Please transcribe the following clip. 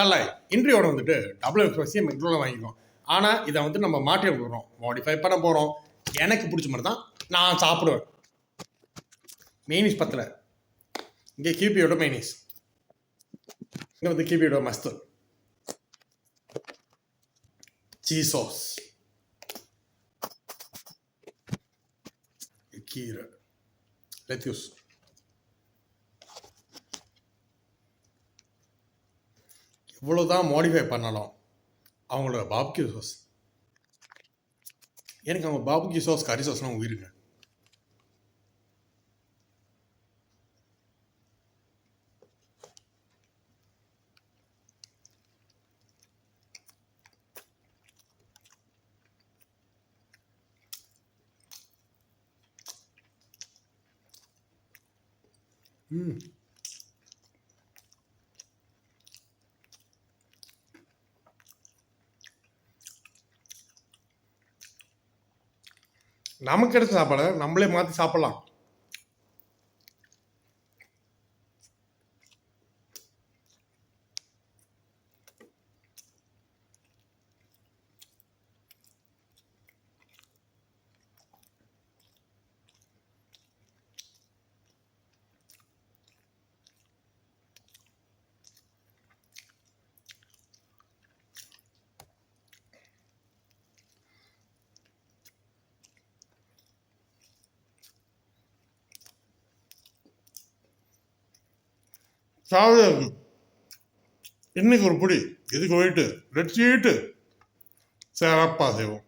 அல்ல இன்றையோட வந்துட்டு டபுள் எக்ஸ்பிரஸியை மெக்டோவில் வாங்கிக்கோம். ஆனால் இதை வந்து நம்ம மாற்றி கொடுக்குறோம், மாடிஃபை பண்ண போகிறோம். எனக்கு பிடிச்ச மாதிரி தான் நான் சாப்பிடுவேன். மெயினிஸ் பத்தில் இங்கே கியூபியோட மெயினிஸ், இங்கே வந்து கியூபியோட மஸ்து, சீஸ் சாஸ், கீரை, லெத்யூஸ். இவ்வளோதான் மாடிஃபை பண்ணலாம் அவங்களோட பாப்கியூ சாஸ். எனக்கு அவங்க பாப்கியூ சாஸ் கறி சாஸ்லாம் உயிருங்க. நமக்கு எடுத்த சாப்பாடை நம்மளே மாற்றி சாப்பிடலாம். சாப்பிட இன்னைக்கு ஒரு பிடி இதுக்கு போயிட்டு ரெட் சீட்டு சிறப்பாக செய்வோம்.